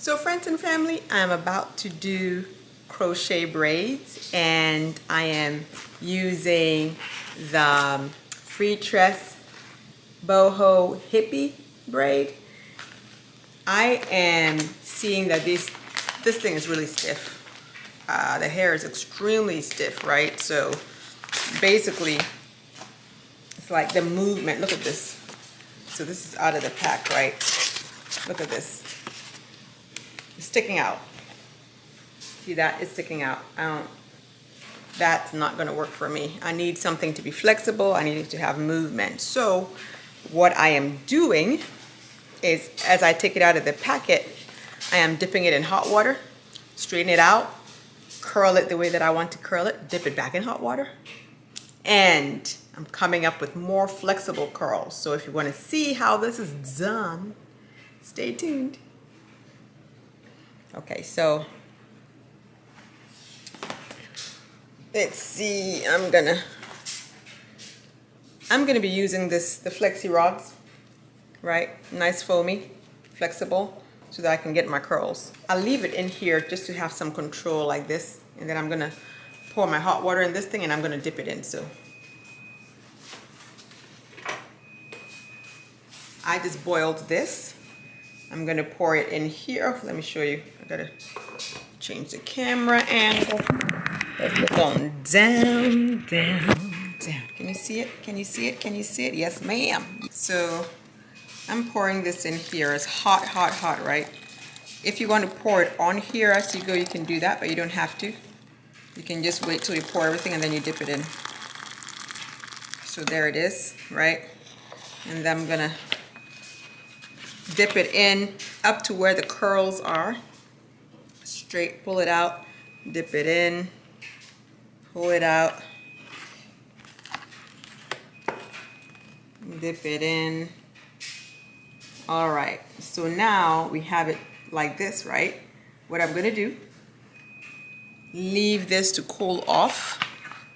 So friends and family, I'm about to do crochet braids and I am using the Freetress Boho Hippie braid. I am seeing that this thing is really stiff. The hair is extremely stiff, right? So basically it's like the movement, look at this. So this is out of the pack, right? Look at this. It's sticking out. See that? It's sticking out. That's not going to work for me. I need something to be flexible. I need it to have movement. So what I am doing is, as I take it out of the packet, I am dipping it in hot water, straighten it out, curl it the way that I want to curl it, dip it back in hot water, and I'm coming up with more flexible curls. So if you want to see how this is done, stay tuned. Okay, so let's see. I'm gonna be using the flexi rods, right? Nice foamy, flexible, so that I can get my curls. I'll leave it in here just to have some control like this, and then I'm gonna pour my hot water in this thing and I'm gonna dip it in. So I just boiled this. I'm gonna pour it in here. Let me show you. I gotta change the camera angle. Let's look on down, down, down. Can you see it? Can you see it? Can you see it? Yes, ma'am. So I'm pouring this in here. It's hot, hot, hot, right? If you want to pour it on here as you go, you can do that, but you don't have to. You can just wait till you pour everything and then you dip it in. So there it is, right? And then I'm gonna dip it in up to where the curls are. Straight, pull it out, dip it in, pull it out, dip it in. All right, so now we have it like this, right? What I'm gonna do, leave this to cool off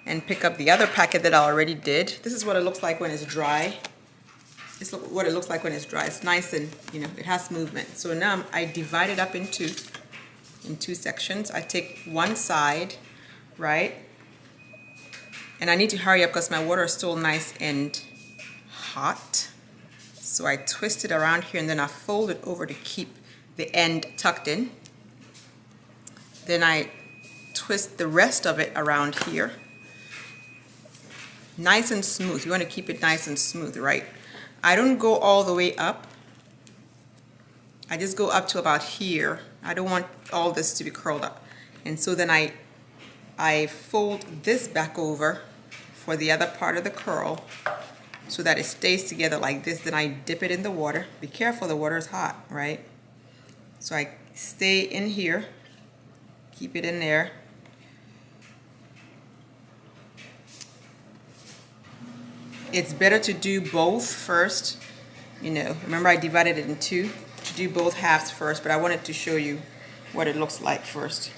and pick up the other packet that I already did. This is what it looks like when it's dry. This is what it looks like when it's dry. It's nice and, you know, it has movement. So now I divide it up in two sections. I take one side, right? And I need to hurry up because my water is still nice and hot. So I twist it around here and then I fold it over to keep the end tucked in. Then I twist the rest of it around here. Nice and smooth. You want to keep it nice and smooth, right? I don't go all the way up. I just go up to about here. I don't want all this to be curled up. And so then I fold this back over for the other part of the curl so that it stays together like this. Then I dip it in the water. Be careful, the water is hot, right? So I stay in here, keep it in there. It's better to do both first. You know, remember I divided it in two, to do both halves first, but I wanted to show you what it looks like first.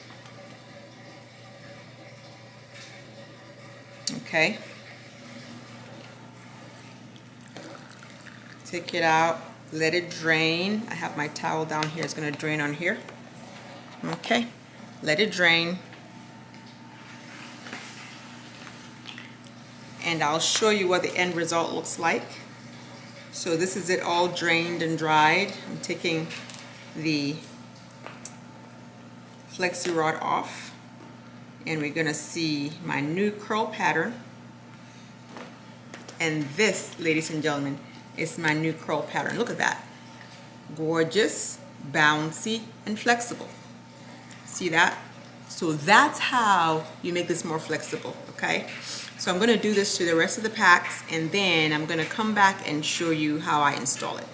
Okay. Take it out, let it drain. I have my towel down here, it's gonna drain on here. Okay, let it drain. And I'll show you what the end result looks like. So this is it all drained and dried. I'm taking the flexi rod off and we're gonna see my new curl pattern. And this, ladies and gentlemen, is my new curl pattern. Look at that. Gorgeous, bouncy, and flexible. See that? So that's how you make this more flexible, okay? So I'm gonna do this to the rest of the packs and then I'm gonna come back and show you how I install it.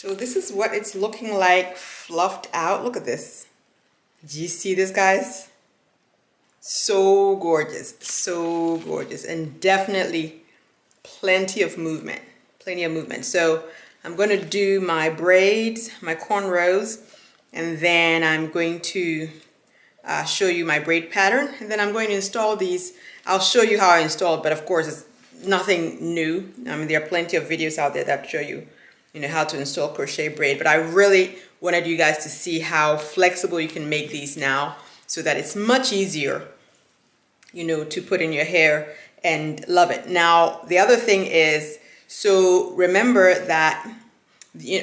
So this is what it's looking like fluffed out. Look at this. Do you see this, guys? So gorgeous, and definitely plenty of movement, So I'm going to do my braids, my cornrows, and then I'm going to show you my braid pattern, and then I'm going to install these. I'll show you how I install it, but of course it's nothing new. I mean, there are plenty of videos out there that show you, how to install crochet braid, but I really wanted you guys to see how flexible you can make these now, so that it's much easier, to put in your hair and love it. Now, the other thing is, so remember that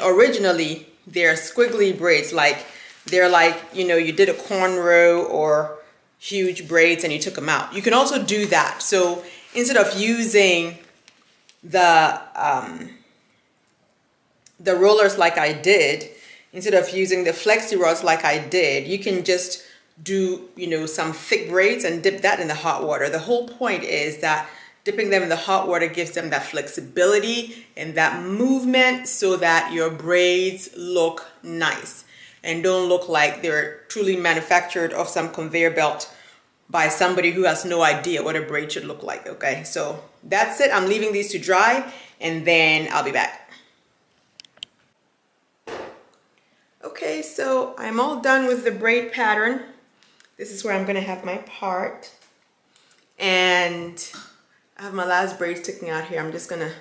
originally they're squiggly braids, they're like, you did a cornrow or huge braids and you took them out. You can also do that. So instead of using the rollers like I did, instead of using the flexi rods like I did, you can just do, some thick braids and dip that in the hot water. The whole point is that dipping them in the hot water gives them that flexibility and that movement so that your braids look nice and don't look like they're truly manufactured off some conveyor belt by somebody who has no idea what a braid should look like, okay? So that's it. I'm leaving these to dry and then I'll be back. Okay, so I'm all done with the braid pattern. This is where I'm gonna have my part. And I have my last braid sticking out here. I'm just gonna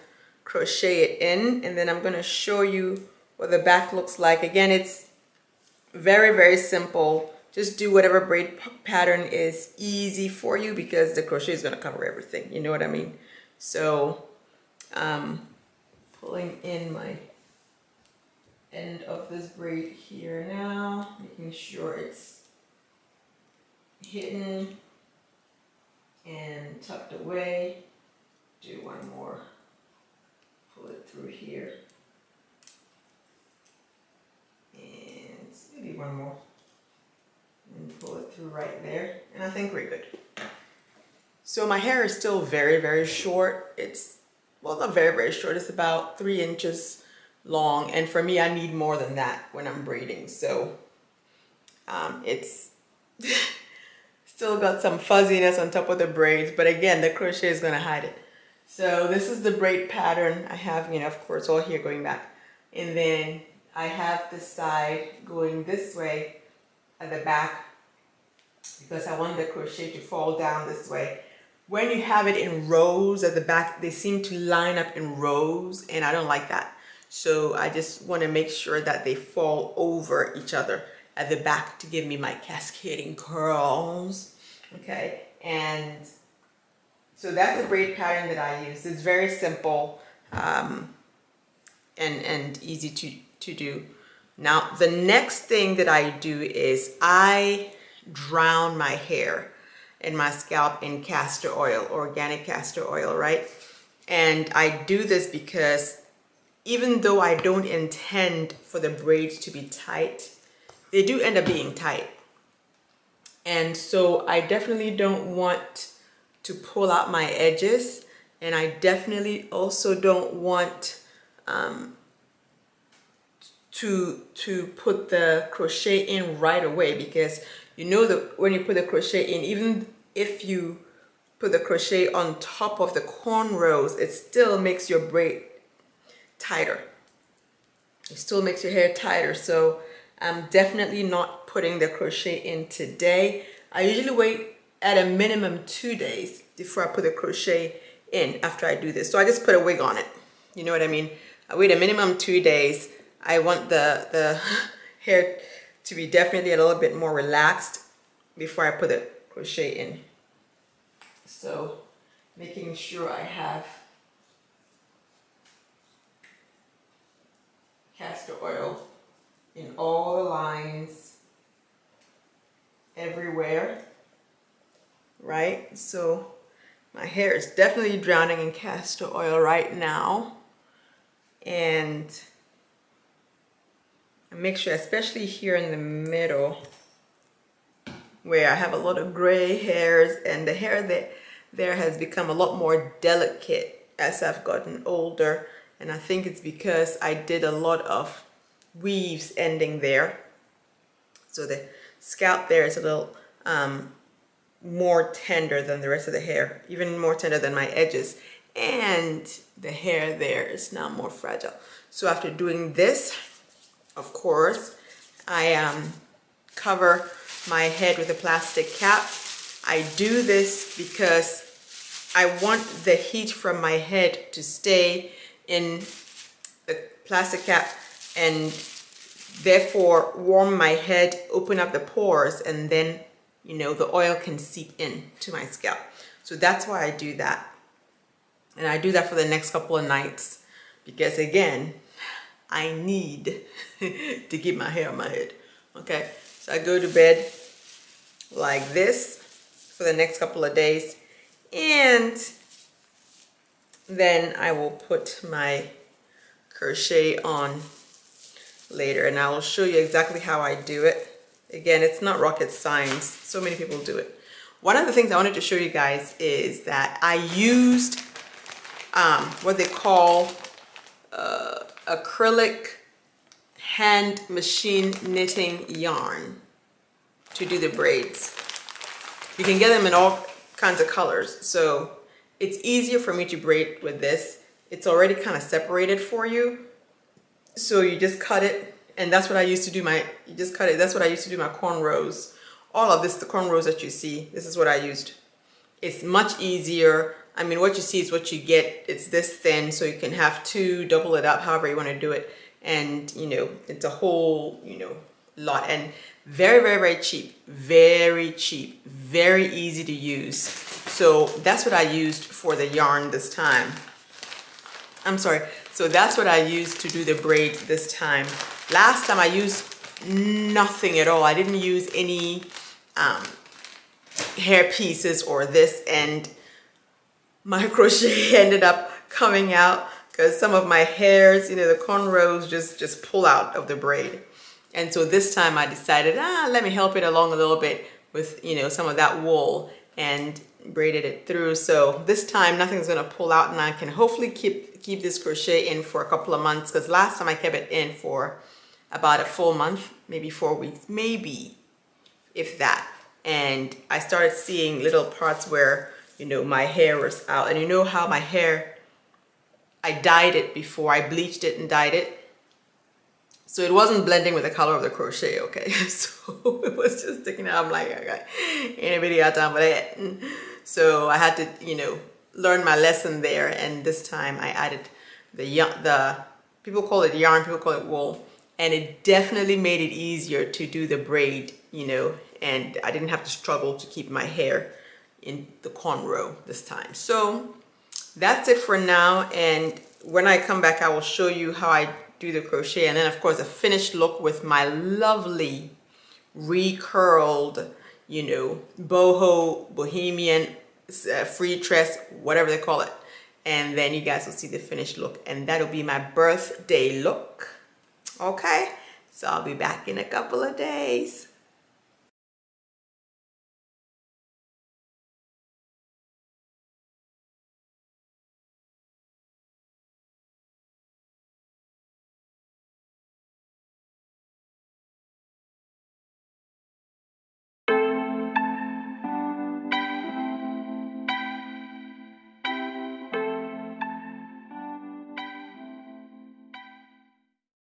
crochet it in and then I'm gonna show you what the back looks like. Again, it's very, very simple. Just do whatever braid pattern is easy for you because the crochet is gonna cover everything. You know what I mean? So, pulling in my end of this braid here now, making sure it's hidden and tucked away. Do one more, pull it through here, and maybe one more, and pull it through right there, and I think we're good. So my hair is still very, very short. It's, well, not very, very short, it's about 3 inches long, and for me I need more than that when I'm braiding. So it's still got some fuzziness on top of the braids, but again, the crochet is gonna hide it. So this is the braid pattern. I have, of course, all here going back, and then I have the side going this way at the back because I want the crochet to fall down this way. When you have it in rows at the back, they seem to line up in rows, and I don't like that. So I just want to make sure that they fall over each other at the back to give me my cascading curls. Okay, and so that's the braid pattern that I use. It's very simple and easy to do. Now, the next thing that I do is I drown my hair and my scalp in castor oil, organic castor oil, right? And I do this because even though I don't intend for the braids to be tight, they do end up being tight. And so I definitely don't want to pull out my edges, and I definitely also don't want to put the crochet in right away, because you know that when you put the crochet in, even if you put the crochet on top of the cornrows, it still makes your braid tighter. It still makes your hair tighter. So I'm definitely not putting the crochet in today. I usually wait at a minimum 2 days before I put the crochet in after I do this. So I just put a wig on it. You know what I mean? I wait a minimum 2 days. I want the hair to be definitely a little bit more relaxed before I put the crochet in. So making sure I have castor oil in all the lines, everywhere, right? So my hair is definitely drowning in castor oil right now. And I make sure, especially here in the middle, where I have a lot of gray hairs, and the hair there has become a lot more delicate as I've gotten older. and I think it's because I did a lot of weaves ending there. So the scalp there is a little more tender than the rest of the hair, even more tender than my edges. And the hair there is now more fragile. So after doing this, of course, I cover my head with a plastic cap. I do this because I want the heat from my head to stay in the plastic cap and therefore warm my head, open up the pores, and then, you know, the oil can seep in to my scalp. So that's why I do that. And I do that for the next couple of nights because, again, I need to keep my hair on my head. Okay, so I go to bed like this for the next couple of days, and then I will put my crochet on later, and I will show you exactly how I do it. Again, it's not rocket science. So many people do it. One of the things I wanted to show you guys is that I used what they call acrylic hand machine knitting yarn to do the braids. You can get them in all kinds of colors, so it's easier for me to braid with this. It's already kind of separated for you, so you just cut it, and that's what I used to do my, you just cut it, that's what I used to do my cornrows. All of this, the cornrows that you see, this is what I used. It's much easier. I mean, what you see is what you get. It's this thin, so you can have two, double it up, however you want to do it. And, you know, it's a whole, you know, lot. And very, very, very cheap. Very cheap. Very easy to use. So that's what I used for the yarn this time. I'm sorry. So that's what I used to do the braid this time. Last time I used nothing at all. I didn't use any hair pieces or this, and my crochet ended up coming out because some of my hairs, you know, the cornrows just pull out of the braid. And so this time I decided, let me help it along a little bit with, you know, some of that wool, and braided it through. So this time nothing's gonna pull out, and I can hopefully keep this crochet in for a couple of months, because last time I kept it in for about a full month, maybe 4 weeks, maybe, if that. And I started seeing little parts where, you know, my hair was out. And you know how my hair, I dyed it before. I bleached it and dyed it. So it wasn't blending with the color of the crochet, okay? So it was just sticking out. I'm like, okay, ain't a video time for that. So I had to, you know, learn my lesson there. And this time I added the people call it yarn, people call it wool. And it definitely made it easier to do the braid, you know, and I didn't have to struggle to keep my hair in the cornrow this time. So that's it for now, and when I come back I will show you how I do the crochet, and then of course a finished look with my lovely recurled, you know, boho, bohemian, Freetress, whatever they call it, and then you guys will see the finished look, and that'll be my birthday look. Okay, so I'll be back in a couple of days.